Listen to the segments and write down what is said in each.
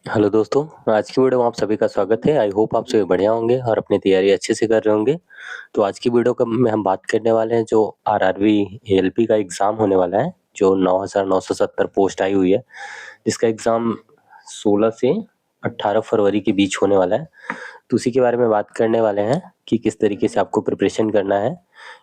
Hello दोस्तों, आज की वीडियो में आप सभी का स्वागत है। आई होप आप सभी बढ़िया होंगे और अपनी तैयारी अच्छे से कर रहे होंगे। तो आज की वीडियो का में हम बात करने वाले हैं जो आरआरबी एएलपी का एग्ज़ाम होने वाला है, जो 9,970 पोस्ट आई हुई है, जिसका एग्ज़ाम 16 से 18 फरवरी के बीच होने वाला है। तो उसी के बारे में बात करने वाले हैं कि किस तरीके से आपको प्रिपरेशन करना है,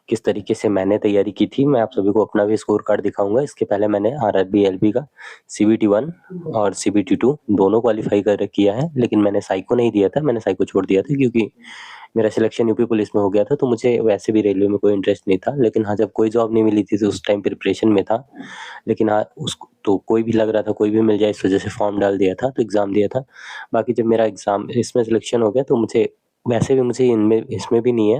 किस तरीके से मैंने तैयारी की थी। मैं आप सभी को अपना भी स्कोर कार्ड दिखाऊँगा। इसके पहले मैंने आरआरबी एएलपी का सीबीटी 1 और सीबीटी 2 दोनों क्वालीफाई कर किया है, लेकिन मैंने साइको नहीं दिया था। मैंने साइको छोड़ दिया था क्योंकि मेरा सिलेक्शन यूपी पुलिस में हो गया था, तो मुझे वैसे भी रेलवे में कोई इंटरेस्ट नहीं था। लेकिन हाँ, जब कोई जॉब नहीं मिली थी तो उस टाइम प्रिपरेशन में था। लेकिन हाँ, उसको तो कोई भी लग रहा था, कोई भी मिल जाए, इस वजह से फॉर्म डाल दिया था, तो एग्ज़ाम दिया था। बाकी जब मेरा एग्ज़ाम इसमें सिलेक्शन हो गया तो मुझे वैसे भी मुझे इनमें इसमें भी नहीं है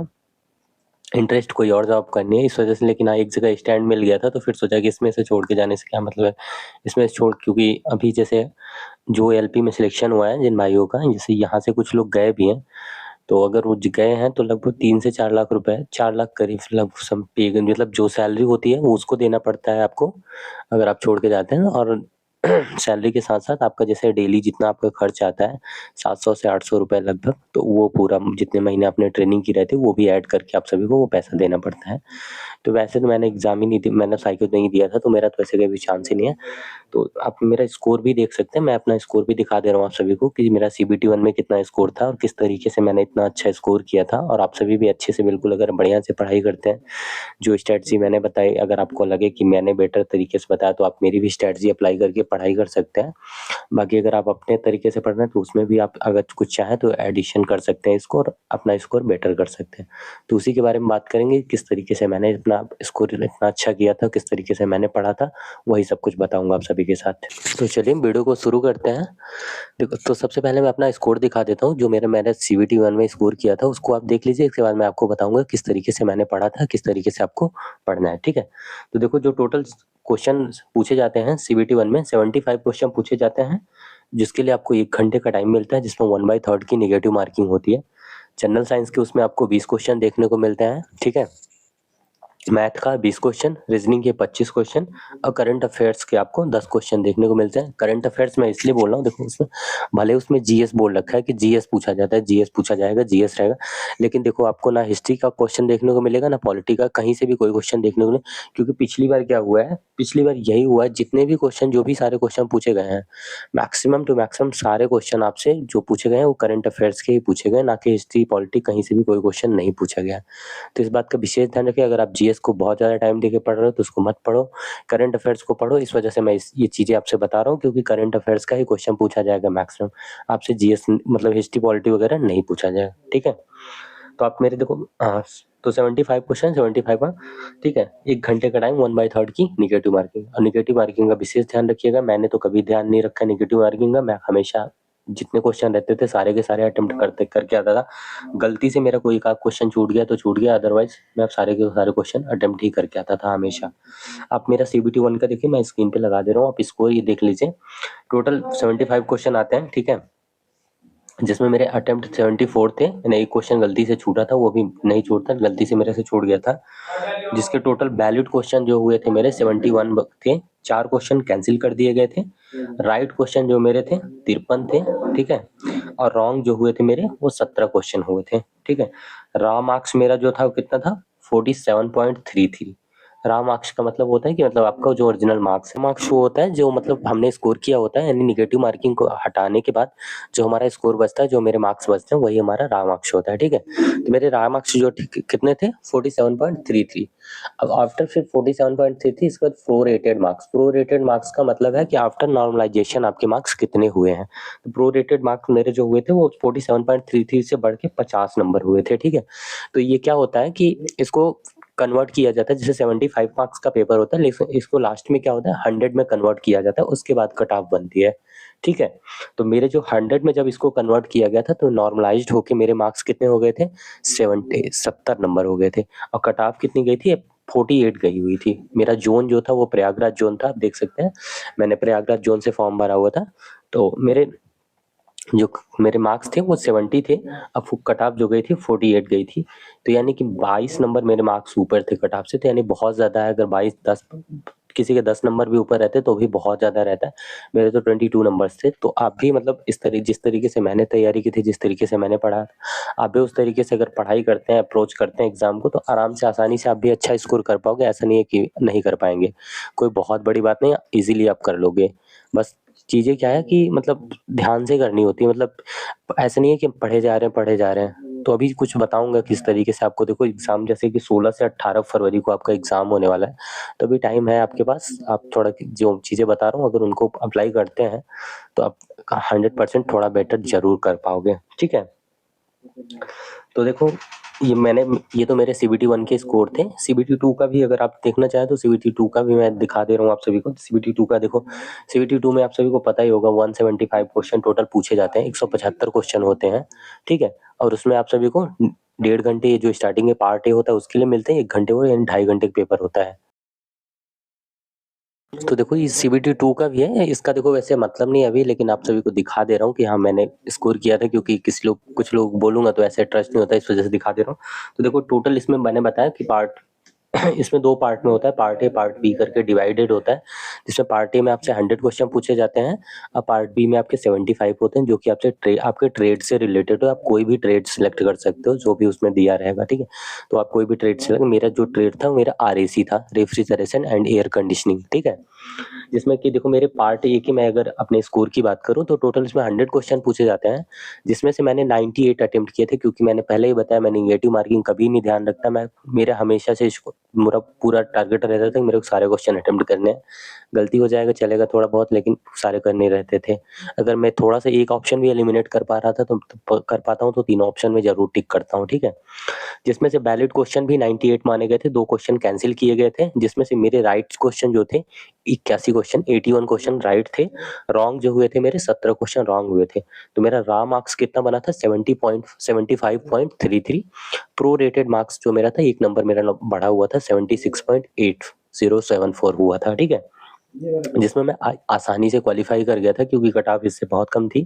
इंटरेस्ट, कोई और जॉब करनी है इस वजह से। लेकिन हाँ, एक जगह स्टैंड मिल गया था तो फिर सोचा कि इसमें से छोड़ के जाने से क्या मतलब है। इसमें से छोड़, क्योंकि अभी जैसे जो एलपी में सिलेक्शन हुआ है जिन भाइयों का, जैसे यहाँ से कुछ लोग गए भी हैं, तो अगर वो गए हैं तो लगभग 3 से 4 लाख रुपए, 4 लाख करीब लग सम पे, मतलब जो सैलरी होती है वो उसको देना पड़ता है आपको अगर आप छोड़ के जाते हैं। और सैलरी के साथ साथ आपका जैसे डेली जितना आपका खर्च आता है 700 से 800 रुपए लगभग, तो वो पूरा जितने महीने आपने ट्रेनिंग की रहती है वो भी ऐड करके आप सभी को वो पैसा देना पड़ता है। तो वैसे तो मैंने एग्जाम ही नहीं दी, मैंने साइकिल नहीं दिया था, तो मेरा तो वैसे कोई भी चांस ही नहीं है। तो आप मेरा स्कोर भी देख सकते हैं, मैं अपना स्कोर भी दिखा दे रहा हूँ आप सभी को कि मेरा सीबीटी 1 में कितना स्कोर था और किस तरीके से मैंने इतना अच्छा स्कोर किया था। और आप सभी भी अच्छे से बिल्कुल अगर बढ़िया से पढ़ाई करते हैं, जो स्ट्रैटेजी मैंने बताई, अगर आपको लगे कि मैंने बेटर तरीके से बताया तो आप मेरी भी स्ट्रैटेजी अप्लाई करके पढ़ाई कर सकते हैं। बाकी अगर आप अपने तरीके से पढ़ रहे हैं तो उसमें भी आप अगर कुछ चाहें तो एडिशन कर सकते हैं इसको और अपना स्कोर बेटर कर सकते हैं। तो उसी के बारे में बात करेंगे, किस तरीके से मैंने अपना स्कोर इतना अच्छा किया था, किस तरीके से मैंने पढ़ा था, वही सब कुछ बताऊंगा आप सभी के साथ। तो चलिए वीडियो को शुरू करते हैं। देखो, तो सबसे पहले मैं अपना स्कोर दिखा देता हूँ, जो मैंने सीबीटी 1 में स्कोर किया था उसको आप देख लीजिए। इसके बाद मैं आपको बताऊंगा किस तरीके से मैंने पढ़ा था, किस तरीके से आपको पढ़ना है, ठीक है। तो देखो, जो टोटल क्वेश्चन पूछे जाते हैं सीबीटी 1 में 75 क्वेश्चन पूछे जाते हैं, जिसके लिए आपको 1 घंटे का टाइम मिलता है, जिसमें 1/3 की नेगेटिव मार्किंग होती है। जनरल साइंस के उसमें आपको 20 क्वेश्चन देखने को मिलते हैं, ठीक है। मैथ का 20 क्वेश्चन, रीजनिंग के 25 क्वेश्चन और करंट अफेयर्स के आपको 10 क्वेश्चन देखने को मिलते हैं। करंट अफेयर्स मैं इसलिए बोल रहा हूँ, देखो उसमें भले उसमें जीएस बोल रखा है कि जीएस पूछा जाता है, जीएस पूछा जाएगा, जीएस रहेगा, लेकिन देखो आपको ना हिस्ट्री का क्वेश्चन देखने को मिलेगा ना पॉलिटी का, कहीं से भी कोई क्वेश्चन देखने को नहीं। क्योंकि पिछली बार क्या हुआ है, पिछली बार यही हुआ है, जितने भी क्वेश्चन, जो भी सारे क्वेश्चन पूछे गए हैं, मैक्सिमम टू मैक्सिमम सारे क्वेश्चन आपसे जो पूछे गए हैं वो करंट अफेयर्स के ही पूछे गए, ना कि हिस्ट्री पॉलिटी, कहीं से भी कोई क्वेश्चन नहीं पूछा गया। तो इस बात का विशेष ध्यान रखिए। अगर आप जीएस को बहुत ज़्यादा टाइम देके पढ़ रहे हो तो उसको मत पढ़ो, करंट अफेयर्स को पढ़ो। इस वजह से मैं ये चीज़ें आपसे बता रहा हूँ, क्योंकि करंट अफेयर्स का ही क्वेश्चन पूछा जाएगा मैक्सिमम, आपसे जीएस मतलब हिस्ट्री पॉलिटी वगैरह नहीं पूछा जाएगा, ठीक है। तो आप मेरे देखो, हाँ, तो 75 क्वेश्चन, 75 का, ठीक है। 1 घंटे का टाइम, 1/3 की निगेटिव मार्किंग। और निगेटिव मार्किंग का विशेष ध्यान रखिएगा, मैंने तो कभी ध्यान नहीं रखा निगेटिव मार्किंग का। मैं हमेशा जितने क्वेश्चन रहते थे सारे के सारे अटेम्प्ट करते करके आता था। गलती से मेरा कोई एक आध क्वेश्चन छूट गया तो छूट गया, अदरवाइज मैं सारे के सारे क्वेश्चन अटेम्प्ट ही करके आता था हमेशा। आप मेरा सीबीटी 1 का देखिए, मैं स्क्रीन पे लगा दे रहा हूँ, आप इसको ये देख लीजिए। टोटल 75 क्वेश्चन आते हैं, ठीक है, जिसमें मेरे अटेम्प्ट 74 थे। मैंने एक क्वेश्चन गलती से छूटा था, वो भी नहीं छूटता, गलती से मेरे से छूट गया था। जिसके टोटल वैलिड क्वेश्चन जो हुए थे मेरे 71 थे। 4 क्वेश्चन कैंसिल कर दिए गए थे। राइट क्वेश्चन जो मेरे थे 53 थे, ठीक है। और रॉन्ग जो हुए थे मेरे वो 17 क्वेश्चन हुए थे, ठीक है। रॉ मार्क्स मेरा जो था वो कितना था, 47.33। रॉ मार्क्स का मतलब होता है कि मतलब आपका जो ओरिजिनल मार्क्स है, मार्क्स वो होता है जो मतलब हमने स्कोर किया होता है, यानी निगेटिव मार्किंग को हटाने के बाद जो हमारा स्कोर बचता है, जो मेरे मार्क्स बचते हैं, वही हमारा रॉ मार्क्स होता है, ठीक है। तो मेरे रॉ मार्क्स जो कितने थे, 47.33। अब आफ्टर फिर 47.33, इसके बाद प्रोरेटेड मार्क्स। प्रोरेटेड मार्क्स का मतलब है कि आफ्टर नॉर्मलाइजेशन आपके मार्क्स कितने हुए हैं। तो प्रोरेटेड मार्क्स मेरे जो हुए थे वो 47.33 से बढ़ के 50 नंबर हुए थे, ठीक है। तो ये क्या होता है कि इसको कन्वर्ट किया जाता है, जैसे 75 मार्क्स का पेपर होता है, लेकिन इसको लास्ट में क्या होता है 100 में कन्वर्ट किया जाता है, उसके बाद कट ऑफ बनती है, ठीक है। तो मेरे जो 100 में जब इसको कन्वर्ट किया गया था तो नॉर्मलाइज्ड होके मेरे मार्क्स कितने हो गए थे, 70 नंबर हो गए थे। और कट ऑफ कितनी गई थी, 48 गई हुई थी। मेरा जोन जो था वो प्रयागराज जोन था, आप देख सकते हैं मैंने प्रयागराज जोन से फॉर्म भरा हुआ था। तो जो मेरे मार्क्स थे वो 70 थे। अब कट ऑफ जो गई थी 48 गई थी। तो यानी कि 22 नंबर मेरे मार्क्स ऊपर थे कट ऑफ से, तो यानी बहुत ज़्यादा है। अगर 22 10 किसी के 10 नंबर भी ऊपर रहते तो भी बहुत ज़्यादा रहता है। मेरे तो 22 नंबर्स थे। तो आप भी मतलब जिस तरीके से मैंने तैयारी की थी, जिस तरीके से मैंने पढ़ा, आप भी उस तरीके से अगर पढ़ाई करते हैं, अप्रोच करते हैं एग्ज़ाम को, तो आराम से, आसानी से आप भी अच्छा स्कोर कर पाओगे। ऐसा नहीं है कि नहीं कर पाएँगे। कोई बहुत बड़ी बात नहीं है, ईज़िली आप कर लोगे। बस चीज़ें क्या है कि मतलब ध्यान से करनी होती है। मतलब ऐसा नहीं है कि पढ़े जा रहे हैं, पढ़े जा रहे हैं। तो अभी कुछ बताऊँगा किस तरीके से आपको, देखो एग्ज़ाम जैसे कि 16 से 18 फरवरी को आपका एग्ज़ाम होने वाला है। तो अभी टाइम है आपके पास। आप थोड़ा जो चीज़ें बता रहा हूँ, अगर उनको अप्लाई करते हैं तो आप 100% थोड़ा बेटर ज़रूर कर पाओगे। ठीक है? तो देखो, ये तो मेरे सीबीटी 1 के स्कोर थे। सीबीटी 2 का भी अगर आप देखना चाहें तो सीबीटी 2 का भी मैं दिखा दे रहा हूँ आप सभी को। सीबीटी 2 का देखो, सीबीटी 2 में आप सभी को पता ही होगा 175 क्वेश्चन टोटल पूछे जाते हैं, 175 क्वेश्चन होते हैं, ठीक है? और उसमें आप सभी को 1.5 घंटे जो स्टार्टिंग में पार्ट ए होता है उसके लिए मिलते हैं, 1 घंटे वो यानी 2.5 घंटे का पेपर होता है। तो देखो ये सीबीटी 2 का भी है, इसका देखो वैसे मतलब नहीं है अभी, लेकिन आप सभी को दिखा दे रहा हूँ कि हाँ, मैंने स्कोर किया था, क्योंकि कुछ लोग बोलूँगा तो ऐसे ट्रस्ट नहीं होता, इस वजह से दिखा दे रहा हूँ। तो देखो टोटल इसमें मैंने बताया कि पार्ट इसमें 2 पार्ट में होता है, पार्ट ए, पार्ट बी करके डिवाइडेड होता है, जिसमें पार्ट ए में आपसे 100 क्वेश्चन पूछे जाते हैं और पार्ट बी में आपके 75 होते हैं, जो कि आपके ट्रेड से रिलेटेड हो। आप कोई भी ट्रेड सिलेक्ट कर सकते हो, जो भी उसमें दिया रहेगा, ठीक है? तो आप कोई भी ट्रेड सिलेक्ट, मेरा जो ट्रेड था, मेरा आरएसी था, रेफ्रिजरेशन एंड एयर कंडीशनिंग, ठीक है? जिसमें कि देखो मेरे पार्ट ए की मैं अगर अपने स्कोर की बात करूँ तो टोटल इसमें 100 क्वेश्चन पूछे जाते हैं, जिसमें से मैंने 98 अटेम्प्ट किए थे, क्योंकि मैंने पहले ही बताया मैं नेगेटिव मार्किंग कभी नहीं ध्यान रखता। मेरा हमेशा से मेरा पूरा टारगेट रहता था कि मेरे को सारे क्वेश्चन अटेम्प्ट करने हैं। गलती हो जाएगा चलेगा थोड़ा बहुत, लेकिन सारे करने रहते थे। अगर मैं थोड़ा-सा एक ऑप्शन भी एलिमिनेट कर पा रहा था तो कर पाता हूँ, तो तीनों ऑप्शन में ज़रूर टिक करता हूँ, ठीक है? जिसमें से वैलिड क्वेश्चन भी 98 माने गए थे, 2 क्वेश्चन कैंसल किए गए थे, जिसमें से मेरे राइट क्वेश्चन जो थे 81 क्वेश्चन, 81 क्वेश्चन राइट थे, रॉन्ग जो हुए थे मेरे 17 क्वेश्चन रॉन्ग हुए थे। तो मेरा रॉ मार्क्स कितना बना था 75.33, प्रो रेटेड मार्क्स जो मेरा था 1 नंबर मेरा बढ़ा हुआ था 76.8074 हुआ था, ठीक है? जिसमें मैं आसानी से क्वालीफाई कर गया था, क्योंकि कट ऑफ इससे बहुत कम थी।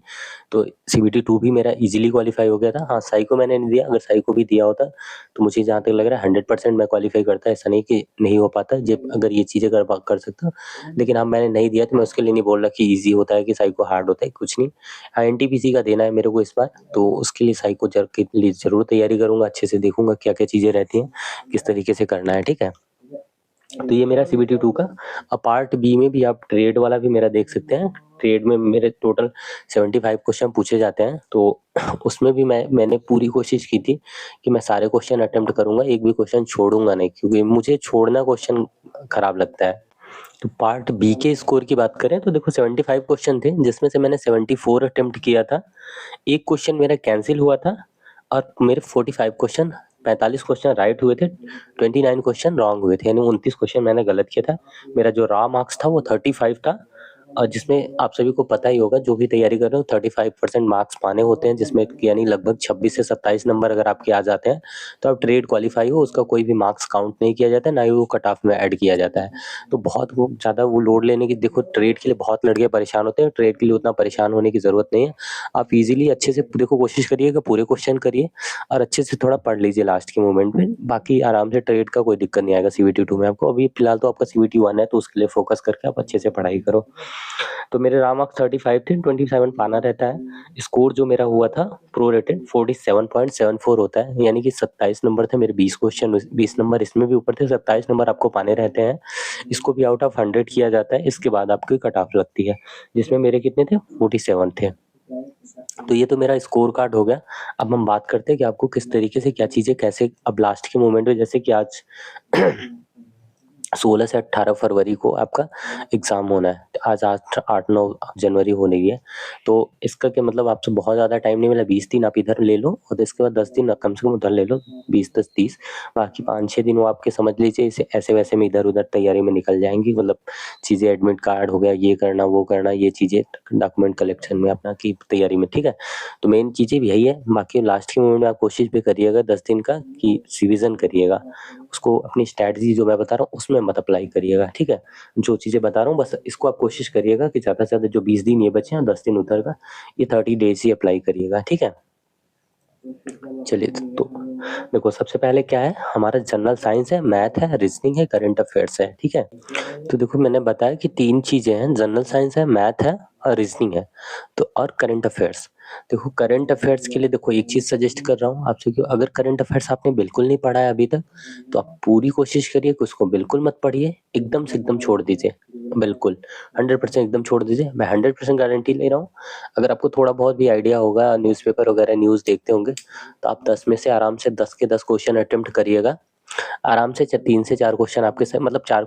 तो सीबीटी 2 भी मेरा ईज़िली क्वालीफाई हो गया था। हाँ, साइको मैंने नहीं दिया, अगर साइको भी दिया होता तो मुझे जहाँ तक लग रहा है 100% मैं क्वालीफाई करता, ऐसा नहीं कि नहीं हो पाता जब अगर ये चीज़ें कर सकता। लेकिन हाँ, मैंने नहीं दिया तो मैं उसके लिए नहीं बोल रहा कि ईज़ी होता है कि साइको हार्ड होता है, कुछ नहीं। हाँ, एनटीपीसी का देना है मेरे को इस बार, तो उसके लिए साइको के लिए ज़रूर तैयारी करूँगा, अच्छे से देखूँगा क्या-क्या चीज़ें रहती हैं, किस तरीके से करना है, ठीक है? तो ये मेरा सीबीटी 2 का। पार्ट बी में भी आप ट्रेड वाला भी मेरा देख सकते हैं। ट्रेड में मेरे टोटल 75 क्वेश्चन पूछे जाते हैं, तो उसमें भी मैंने पूरी कोशिश की थी कि मैं सारे क्वेश्चन अटेम्प्ट करूँगा, एक भी क्वेश्चन छोड़ूँगा नहीं, क्योंकि मुझे छोड़ना क्वेश्चन खराब लगता है। तो पार्ट बी के स्कोर की बात करें तो देखो 75 क्वेश्चन थे, जिसमें से मैंने 74 अटेम्प्ट किया था। एक क्वेश्चन मेरा कैंसल हुआ था और मेरे 45 क्वेश्चन राइट हुए थे, 29 क्वेश्चन रॉन्ग हुए थे, यानी 29 क्वेश्चन मैंने गलत किया था। मेरा जो रॉ मार्क्स था वो 35 था, और जिसमें आप सभी को पता ही होगा, जो भी तैयारी कर रहे हो 35% मार्क्स पाने होते हैं, जिसमें यानी लगभग 26 से 27 नंबर अगर आपके आ जाते हैं तो आप ट्रेड क्वालीफाई हो, उसका कोई भी मार्क्स काउंट नहीं किया जाता है, ना ही वो कट ऑफ में ऐड किया जाता है। तो बहुत वो ज़्यादा वो लोड लेने की, देखो ट्रेड के लिए बहुत लड़के परेशान होते हैं, ट्रेड के लिए उतना परेशान होने की ज़रूरत नहीं है। आप ईज़िली अच्छे से देखो, कोशिश करिएगा, पूरे क्वेश्चन करिए और अच्छे से थोड़ा पढ़ लीजिए लास्ट के मोमेंट में, बाकी आराम से ट्रेड का कोई दिक्कत नहीं आएगा सीबीटी 2 में आपको। अभी फिलहाल तो आपका सीबीटी 1 है, तो उसके लिए फोकस करके आप अच्छे से पढ़ाई करो। तो मेरे रॉ मार्क्स 35 थे, 27 पाना रहता है। स्कोर जो मेरा हुआ था प्रो रेटेड 47.74 होता है, यानी कि 27 नंबर थे मेरे 20 क्वेश्चन, 20 नंबर इसमें भी ऊपर थे, 27 नंबर आपको पाने रहते हैं। इसको भी आउट ऑफ 100 किया जाता है, इसके बाद आपकी कट ऑफ लगती है, जिसमें मेरे कितने थे 47 थे। तो ये तो मेरा स्कोर कार्ड हो गया। अब हम बात करते हैं कि आपको किस तरीके से क्या चीज़ें कैसे अब लास्ट के मोमेंट में, जैसे कि आज 16 से 18 फरवरी को आपका एग्ज़ाम होना है। आज 8-9 जनवरी होने ही है। तो इसका क्या मतलब, आपसे बहुत ज़्यादा टाइम नहीं मिला, 20 दिन आप इधर ले लो और इसके बाद 10 दिन कम से कम उधर ले लो, 20, 10, 30, बाकी 5-6 दिन वो आपके समझ लीजिए इसे ऐसे-वैसे में इधर-उधर तैयारी में निकल जाएँगी। मतलब चीज़ें, एडमिट कार्ड हो गया, ये करना, वो करना, ये चीज़ें डॉक्यूमेंट कलेक्शन में अपना की तैयारी में, ठीक है? तो मेन चीज़ें यही है, बाकी लास्ट के मोमेंट में आप कोशिश भी करिएगा 10 दिन का कि रिवीज़न करिएगा। उसको अपनी स्ट्रैटेजी जो मैं बता रहा हूँ उसमें मत अप्लाई करिएगा, ठीक है? जो चीज़ें बता रहा हूँ बस इसको आप कोशिश करिएगा कि ज़्यादा से ज़्यादा जो 20 दिन ये बचे हैं, 10 दिन उधर का, ये 30 डेज़ ही अप्लाई करिएगा, ठीक है? चलिए, तो देखो सबसे पहले क्या है, हमारा जनरल साइंस है, मैथ है, रीजनिंग है, करंट अफेयर्स है, ठीक है। तो देखो मैंने बताया कि 3 चीज़ें हैं, जनरल साइंस है, मैथ है और रीजनिंग है, तो और करंट अफेयर्स। देखो करंट अफेयर्स के लिए देखो एक चीज़ सजेस्ट कर रहा हूँ आपसे कि अगर करंट अफेयर्स आपने बिल्कुल नहीं पढ़ा है अभी तक, तो आप पूरी कोशिश करिए कि उसको बिल्कुल मत पढ़िए, एकदम से एकदम छोड़ दीजिए, बिल्कुल 100% एकदम छोड़ दीजिए। मैं 100% गारंटी ले रहा हूँ। अगर आपको थोड़ा बहुत भी आइडिया होगा, न्यूज़पेपर वगैरह न्यूज़ देखते होंगे, तो आप 10 में से आराम से 10 के 10 क्वेश्चन अटेम्प्ट करिएगा। आराम से 3 से 4 क्वेश्चन आपके सही, मतलब 4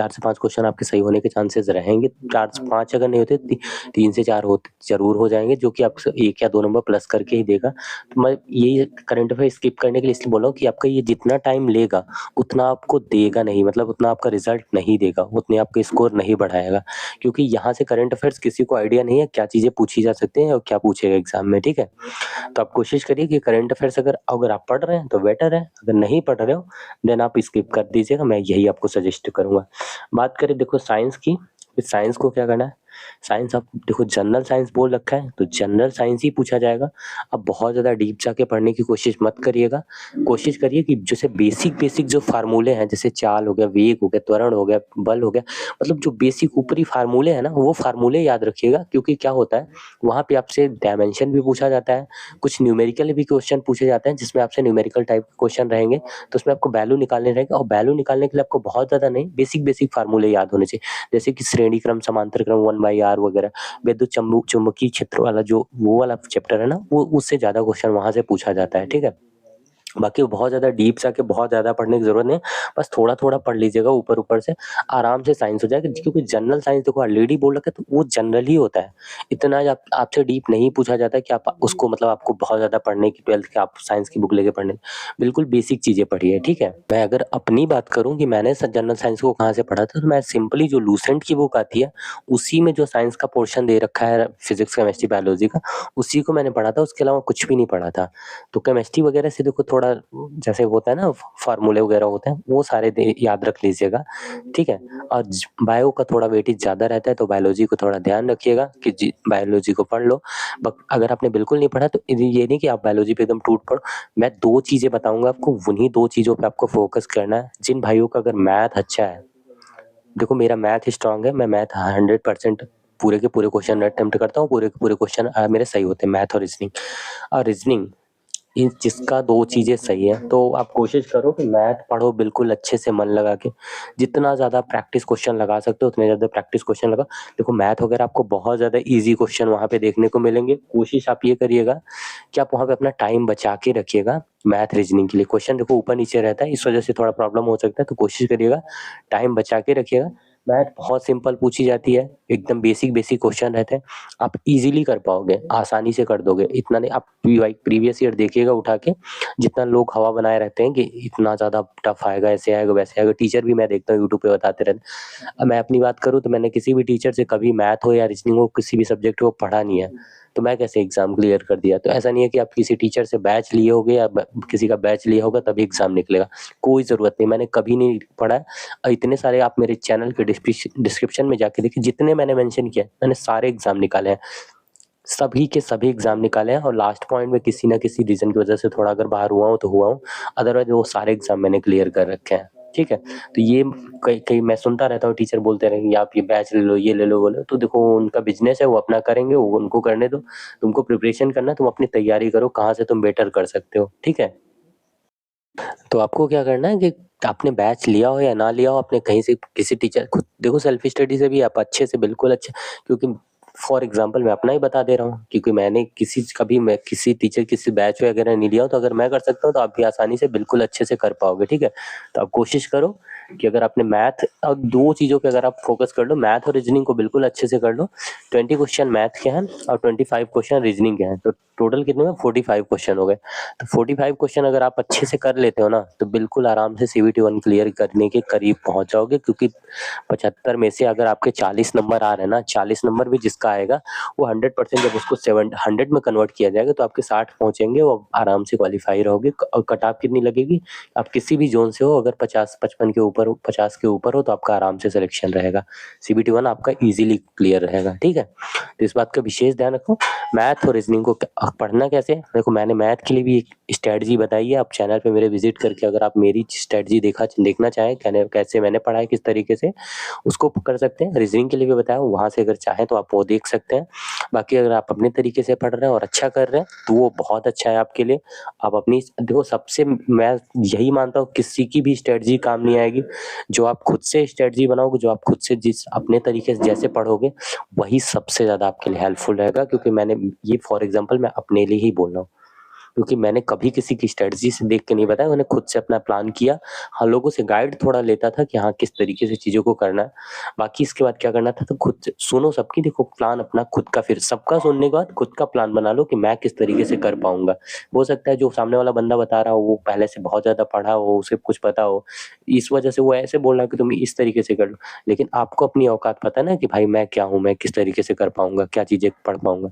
से 5 क्वेश्चन आपके सही होने के चांसेस रहेंगे। 4 से 5 अगर नहीं होते, 3 से 4 होते जरूर हो जाएंगे, जो कि आपको 1 या 2 नंबर प्लस करके ही देगा। तो मैं ये करंट अफेयर स्किप करने के लिए इसलिए बोल रहा हूँ कि आपका ये जितना टाइम लेगा उतना आपको देगा नहीं, मतलब उतना आपका रिजल्ट नहीं देगा, उतने आपके स्कोर नहीं बढ़ाएगा, क्योंकि यहाँ से करंट अफेयर्स किसी को आइडिया नहीं है क्या चीज़ें पूछी जा सकती हैं और क्या पूछेगा एग्जाम में, ठीक है। तो आप कोशिश करिए कि करंट अफेयर्स अगर अगर आप पढ़ रहे हैं तो बेटर है, अगर नहीं पढ़ रहे हो देन आप स्किप कर दीजिएगा, मैं यही आपको सजेस्ट करूँगा। बात करें देखो साइंस की, इस साइंस को क्या करना है, साइंस आप देखो जनरल साइंस बोल रखा है तो जनरल साइंस ही पूछा जाएगा। अब बहुत ज़्यादा डीप जाके पढ़ने की कोशिश मत करिएगा, कोशिश करिए कि जैसे बेसिक बेसिक जो फार्मूले हैं, जैसे चाल हो गया, वेग हो गया, त्वरण हो गया, बल हो गया, मतलब जो बेसिक ऊपरी फार्मूले हैं ना, वो फार्मूले याद रखिएगा, क्योंकि क्या होता है वहाँ पे आपसे डायमेंशन भी पूछा जाता है, कुछ न्यूमेरिकल भी क्वेश्चन पूछे जाते हैं जिसमें आपसे न्यूमेरिकल टाइप के क्वेश्चन रहेंगे, तो उसमें आपको वैल्यू निकालने रहेंगे, और वैल्यू निकालने के लिए आपको बहुत ज़्यादा नहीं, बेसिक बेसिक फार्मूले याद होने चाहिए, जैसे कि श्रेणी क्रम, समांतर क्रम, 1/r वगैरह, विद्युत चुम्बकीय क्षेत्र वाला जो वो वाला चैप्टर है ना, वो उससे ज़्यादा क्वेश्चन वहाँ से पूछा जाता है, ठीक है। बाकी वो बहुत ज़्यादा डीप जाके बहुत ज़्यादा पढ़ने की ज़रूरत नहीं है, बस थोड़ा-थोड़ा पढ़ लीजिएगा ऊपर-ऊपर से, आराम से साइंस हो जाएगा, क्योंकि जनरल साइंस देखो ऑलरेडी बोल रखा है तो वो जनरल ही होता है। इतना आप आपसे डीप नहीं पूछा जाता है कि आप उसको मतलब आपको बहुत ज़्यादा पढ़ने की 12th की आप साइंस की बुक लेके पढ़ने, बिल्कुल बेसिक चीज़ें पढ़िए, ठीक है। मैं अगर अपनी बात करूँ कि मैंने जनरल साइंस को कहाँ से पढ़ा था, तो मैं सिंपली जो लूसेंट की बुक आती है, उसी में जो साइंस का पोर्शन दे रखा है फिजिक्स, केमिस्ट्री, बायोलॉजी का, उसी को मैंने पढ़ा था, उसके अलावा कुछ भी नहीं पढ़ा था। तो केमिस्ट्री वगैरह से देखो थोड़ा जैसे होता है ना, फार्मूले वगैरह होते हैं, वो सारे याद रख लीजिएगा, ठीक है। और बायो का थोड़ा वेटेज ज़्यादा रहता है, तो बायोलॉजी को थोड़ा ध्यान रखिएगा कि बायोलॉजी को पढ़ लो। अगर आपने बिल्कुल नहीं पढ़ा तो ये नहीं कि आप बायोलॉजी पे एकदम टूट पड़ो। मैं 2 चीज़ें बताऊंगा आपको, उन्हीं 2 चीज़ों पे आपको फोकस करना है। जिन भाइयों का अगर मैथ अच्छा है, देखो मेरा मैथ स्ट्रांग है, मैं मैथ 100% पूरे के पूरे क्वेश्चन अटेम्प्ट करता हूँ, पूरे के पूरे क्वेश्चन मेरे सही होते हैं, मैथ और रीजनिंग। और रीजनिंग इन जिसका 2 चीज़ें सही है, तो आप कोशिश करो कि मैथ पढ़ो बिल्कुल अच्छे से मन लगा के, जितना ज़्यादा प्रैक्टिस क्वेश्चन लगा सकते हो उतने ज़्यादा प्रैक्टिस क्वेश्चन लगाओ। देखो मैथ वगैरह आपको बहुत ज़्यादा ईजी क्वेश्चन वहाँ पे देखने को मिलेंगे, कोशिश आप ये करिएगा कि आप वहाँ पे अपना टाइम बचा के रखिएगा। मैथ रीजनिंग के लिए क्वेश्चन देखो ऊपर नीचे रहता है, इस वजह से थोड़ा प्रॉब्लम हो सकता है, तो कोशिश करिएगा टाइम बचा के रखिएगा। मैथ बहुत सिंपल पूछी जाती है, एकदम बेसिक बेसिक क्वेश्चन रहते हैं, आप इजीली कर पाओगे, आसानी से कर दोगे। इतना नहीं, आप प्रीवियस ईयर देखिएगा उठा के, जितना लोग हवा बनाए रहते हैं कि इतना ज़्यादा टफ आएगा, ऐसे आएगा वैसे आएगा, टीचर भी मैं देखता हूँ यूट्यूब पे बताते रहते हैं। अब मैं अपनी बात करूँ तो मैंने किसी भी टीचर से कभी मैथ हो या रीजनिंग हो, किसी भी सब्जेक्ट को पढ़ा नहीं है, तो मैं कैसे एग्जाम क्लियर कर दिया। तो ऐसा नहीं है कि आप किसी टीचर से बैच लिए होगे या किसी का बैच लिया होगा तभी एग्जाम निकलेगा, कोई ज़रूरत नहीं, मैंने कभी नहीं पढ़ा है। और इतने सारे आप मेरे चैनल के डिस्क्रिप्शन में जाके देखिए, जितने मैंने मेंशन किया मैंने सारे एग्जाम निकाले हैं, सभी के सभी एग्जाम निकाले हैं, और लास्ट पॉइंट में किसी ना किसी रीजन की वजह से थोड़ा अगर बाहर हुआ हूँ तो हुआ हूँ, अदरवाइज वो सारे एग्जाम मैंने क्लियर कर रखे हैं, ठीक है। तो ये कई कई मैं सुनता रहता हूँ, टीचर बोलते रहेंगे आप ये बैच ले लो, ये ले लो, बोलो, तो देखो उनका बिजनेस है, वो अपना करेंगे, वो उनको करने दो, तुमको प्रिपरेशन करना है, तुम अपनी तैयारी करो, कहाँ से तुम बेटर कर सकते हो, ठीक है। तो आपको क्या करना है कि आपने बैच लिया हो या ना लिया हो, आपने कहीं से किसी टीचर, खुद देखो सेल्फ स्टडी से भी आप अच्छे से बिल्कुल अच्छे, क्योंकि फॉर एग्जांपल मैं अपना ही बता दे रहा हूँ, क्योंकि मैंने कभी मैं किसी टीचर किसी बैच वगैरह नहीं लिया हो, तो अगर मैं कर सकता हूँ तो आप भी आसानी से बिल्कुल अच्छे से कर पाओगे, ठीक है। तो आप कोशिश करो कि अगर आपने मैथ और 2 चीज़ों पे अगर आप फोकस कर लो, मैथ और रीजनिंग को बिल्कुल अच्छे से कर लो। 20 क्वेश्चन मैथ के हैं और 25 क्वेश्चन रीजनिंग के हैं, तो टोटल कितने में 45 क्वेश्चन हो गए। तो 45 क्वेश्चन अगर आप अच्छे से कर लेते हो ना, तो बिल्कुल आराम से CBT 1 क्लियर करने के करीब पहुंच जाओगे, क्योंकि 75 में से अगर आपके 40 नंबर आ रहे हैं ना, 40 नंबर भी जिसका आएगा वो 100% जब उसको 100 में कन्वर्ट किया जाएगा तो आपके 60 पहुंचेंगे, वो आराम से क्वालिफाई रहोगे। और कट ऑफ कितनी लगेगी, आप किसी भी जोन से हो, अगर 50-55 के ऊपर 50 के ऊपर हो तो आपका आराम से सिलेक्शन रहेगा। CBT 1 आपका इजीली क्लियर रहेगा, ठीक है। तो इस बात का विशेष ध्यान रखो। मैथ और रीजनिंग को पढ़ना कैसे, देखो मैंने मैथ के लिए भी एक स्ट्रेटजी बताई है, आप चैनल पे मेरे विजिट करके अगर आप मेरी स्ट्रेटजी देखना चाहें कैसे मैंने पढ़ा है किस तरीके से, उसको कर सकते हैं। रीजनिंग के लिए भी बताया, वहाँ से अगर चाहें तो आप वो देख सकते हैं। बाकी अगर आप अपने तरीके से पढ़ रहे हैं और अच्छा कर रहे हैं तो वो बहुत अच्छा है आपके लिए। आप अपनी देखो, सबसे मैं यही मानता हूँ किसी की भी स्ट्रेटजी काम नहीं आएगी। जो आप खुद से स्ट्रेटजी बनाओगे, जो आप खुद से जिस अपने तरीके से जैसे पढ़ोगे, वही सबसे ज़्यादा आपके लिए हेल्पफुल रहेगा। क्योंकि मैंने ये फॉर एग्जांपल मैं अपने लिए ही बोल रहा हूँ, क्योंकि मैंने कभी किसी की स्ट्रेटजी से देख के नहीं बताया, मैंने खुद से अपना प्लान किया। हाँ, लोगों से गाइड थोड़ा लेता था कि हाँ किस तरीके से चीज़ों को करना है। बाकी इसके बाद क्या करना था, तो खुद से सुनो सबकी, देखो प्लान अपना खुद का, फिर सबका सुनने के बाद खुद का प्लान बना लो कि मैं किस तरीके से कर पाऊंगा। हो सकता है जो सामने वाला बंदा बता रहा हो वो पहले से बहुत ज़्यादा पढ़ा हो, उसे कुछ पता हो, इस वजह से वो ऐसे बोल रहा है कि तुम इस तरीके से कर लो। लेकिन आपको अपनी औकात पता है ना कि भाई मैं क्या हूँ, मैं किस तरीके से कर पाऊंगा, क्या चीज़ें पढ़ पाऊंगा।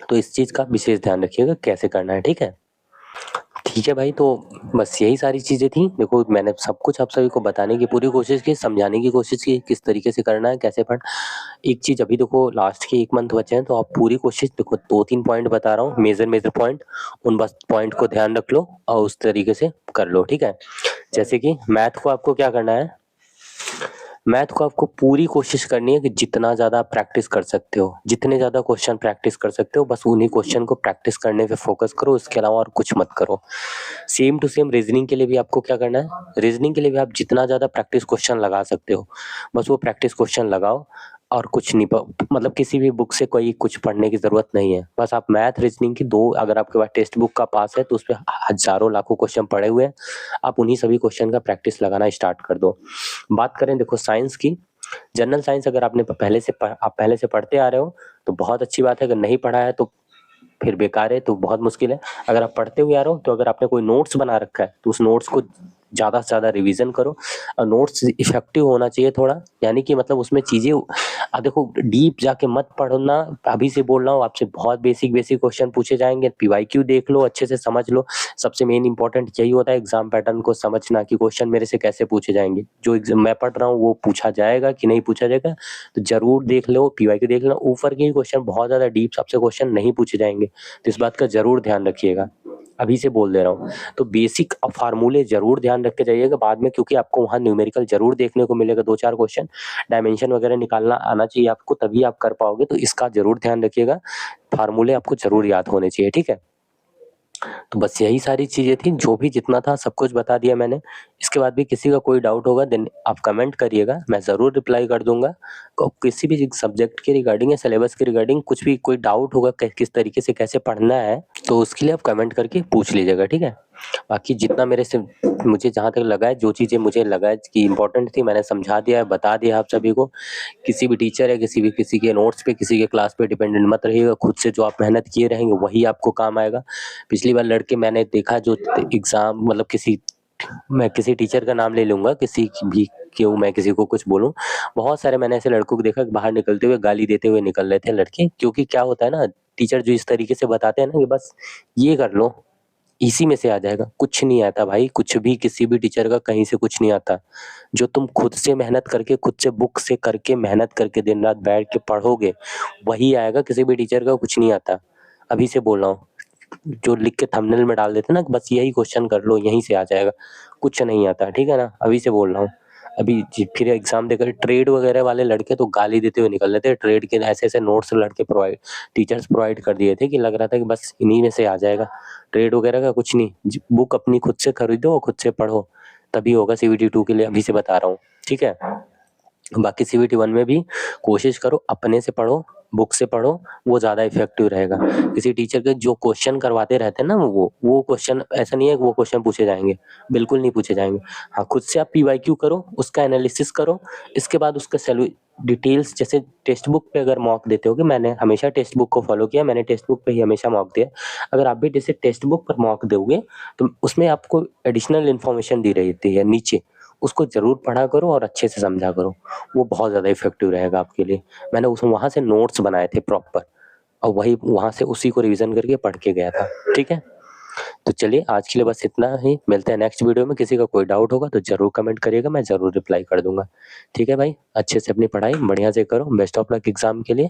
तो इस चीज़ का विशेष ध्यान रखिएगा कैसे करना है, ठीक है। ठीक है भाई, तो बस यही सारी चीज़ें थी। देखो मैंने सब कुछ आप सभी को बताने की पूरी कोशिश की, समझाने की कोशिश की किस तरीके से करना है, कैसे पढ़। एक चीज़ अभी देखो, लास्ट के 1 मंथ बचे हैं तो आप पूरी कोशिश, देखो 2-3 पॉइंट बता रहा हूँ, मेजर पॉइंट, उन बस पॉइंट को ध्यान रख लो और उस तरीके से कर लो, ठीक है। जैसे कि मैथ को आपको क्या करना है, मैथ को आपको पूरी कोशिश करनी है कि जितना ज़्यादा आप प्रैक्टिस कर सकते हो, जितने ज़्यादा क्वेश्चन प्रैक्टिस कर सकते हो, बस उन्हीं क्वेश्चन को प्रैक्टिस करने पे फोकस करो, इसके अलावा और कुछ मत करो। सेम टू सेम रीजनिंग के लिए भी आपको क्या करना है, रीजनिंग के लिए भी आप जितना ज़्यादा प्रैक्टिस क्वेश्चन लगा सकते हो, बस वो प्रैक्टिस क्वेश्चन लगाओ और कुछ नहीं मतलब किसी भी बुक से कोई कुछ पढ़ने की ज़रूरत नहीं है। बस आप मैथ रीजनिंग की दो, अगर आपके पास टेक्स्ट बुक का पास है तो उसपे हज़ारों लाखों क्वेश्चन पड़े हुए हैं, आप उन्हीं सभी क्वेश्चन का प्रैक्टिस लगाना स्टार्ट कर दो। बात करें देखो साइंस की, जनरल साइंस अगर आपने आप पहले से पढ़ते आ रहे हो तो बहुत अच्छी बात है, अगर नहीं पढ़ा है तो फिर बेकार है, तो बहुत मुश्किल है। अगर आप पढ़ते हुए आ रहे हो तो अगर आपने कोई नोट्स बना रखा है तो उस नोट्स को ज़्यादा से ज़्यादा रिवीजन करो। और नोट्स इफेक्टिव होना चाहिए थोड़ा, यानी कि मतलब उसमें चीज़ें देखो डीप जाके मत पढ़ना। अभी से बोल रहा हूँ आपसे, बहुत बेसिक क्वेश्चन पूछे जाएंगे, PYQ देख लो, अच्छे से समझ लो। सबसे मेन इंपॉर्टेंट यही होता है एग्जाम पैटर्न को समझना कि क्वेश्चन मेरे से कैसे पूछे जाएंगे। जो एग्जाम मैं पढ़ रहा हूँ वो पूछा जाएगा कि नहीं पूछा जाएगा, तो जरूर देख लो, PYQ देख लो। ऊपर के क्वेश्चन बहुत ज़्यादा डीप सबसे क्वेश्चन नहीं पूछे जाएंगे, तो इस बात का जरूर ध्यान रखिएगा, अभी से बोल दे रहा हूँ। तो बेसिक फार्मूले जरूर ध्यान रख के जाइएगा बाद में, क्योंकि आपको वहाँ न्यूमेरिकल जरूर देखने को मिलेगा, 2-4 क्वेश्चन डायमेंशन वगैरह निकालना आना चाहिए आपको, तभी आप कर पाओगे। तो इसका जरूर ध्यान रखिएगा, फार्मूले आपको जरूर याद होने चाहिए, ठीक है। तो बस यही सारी चीज़ें थी, जो भी जितना था सब कुछ बता दिया मैंने। इसके बाद भी किसी का कोई डाउट होगा देन आप कमेंट करिएगा, मैं ज़रूर रिप्लाई कर दूंगा। किसी भी सब्जेक्ट के रिगार्डिंग या सिलेबस के रिगार्डिंग कुछ भी कोई डाउट होगा किस तरीके से कैसे पढ़ना है, तो उसके लिए आप कमेंट करके पूछ लीजिएगा, ठीक है। बाकी जितना मेरे से मुझे जहाँ तक लगा है, जो चीज़ें मुझे लगा है कि इम्पोर्टेंट थी, मैंने समझा दिया है, बता दिया आप सभी को। किसी भी टीचर है, किसी के नोट्स पे, किसी के क्लास पे डिपेंडेंट मत रहिएगा। खुद से जो आप मेहनत किए रहेंगे वही आपको काम आएगा। पिछली बार लड़के मैंने देखा जो एग्जाम मतलब मैं किसी टीचर का नाम ले लूंगा, किसी भी क्यों मैं किसी को कुछ बोलूं, बहुत सारे मैंने ऐसे लड़कों को देखा कि बाहर निकलते हुए गाली देते हुए निकल रहे थे लड़के। क्योंकि क्या होता है ना, टीचर जो इस तरीके से बताते हैं ना कि बस ये कर लो, इसी में से आ जाएगा, कुछ नहीं आता भाई, कुछ भी किसी भी टीचर का कहीं से कुछ नहीं आता। जो तुम खुद से मेहनत करके, खुद से बुक से करके मेहनत करके दिन रात बैठ के पढ़ोगे वही आएगा, किसी भी टीचर का कुछ नहीं आता। अभी से बोल रहा हूँ, जो लिख के थंबनेल में डाल देते ना बस यही क्वेश्चन कर लो यहीं से आ जाएगा, कुछ नहीं आता, ठीक है ना। अभी से बोल रहा हूँ। अभी फिर एग्जाम देकर ट्रेड वगैरह वाले लड़के तो गाली देते हुए निकल रहे थे, ट्रेड के ऐसे ऐसे नोट्स लड़के टीचर्स प्रोवाइड कर दिए थे कि लग रहा था कि बस इन्हीं में से आ जाएगा। ट्रेड वगैरह का कुछ नहीं, बुक अपनी खुद से खरीदो और खुद से पढ़ो, तभी होगा CBT 2 के लिए, अभी से बता रहा हूँ, ठीक है। बाकी CBT 1 में भी कोशिश करो अपने से पढ़ो, बुक से पढ़ो, वो ज़्यादा इफेक्टिव रहेगा। किसी टीचर के जो क्वेश्चन करवाते रहते हैं ना, वो क्वेश्चन ऐसा नहीं है कि वो क्वेश्चन पूछे जाएंगे, बिल्कुल नहीं पूछे जाएंगे। हाँ, खुद से आप PYQ करो, उसका एनालिसिस करो, इसके बाद उसका डिटेल्स, जैसे टेक्स्ट बुक पे अगर मॉक देते हो, कि मैंने हमेशा टेक्स्ट बुक को फॉलो किया, मैंने टेक्स्ट बुक पे ही हमेशा मॉक दिया। अगर आप भी जैसे टेक्स्ट बुक पर मॉक दोगे तो उसमें आपको एडिशनल इन्फॉर्मेशन दी रहती है नीचे, उसको ज़रूर पढ़ा करो और अच्छे से समझा करो, वो बहुत ज़्यादा इफेक्टिव रहेगा आपके लिए। मैंने वहाँ से नोट्स बनाए थे प्रॉपर, और वही वहाँ से उसी को रिवीजन करके पढ़ के गया था, ठीक है। तो चलिए आज के लिए बस इतना ही, मिलते हैं नेक्स्ट वीडियो में। किसी का कोई डाउट होगा तो ज़रूर कमेंट करिएगा, मैं ज़रूर रिप्लाई कर दूँगा। ठीक है भाई, अच्छे से अपनी पढ़ाई बढ़िया से करो, बेस्ट ऑफ लक एग्ज़ाम के लिए।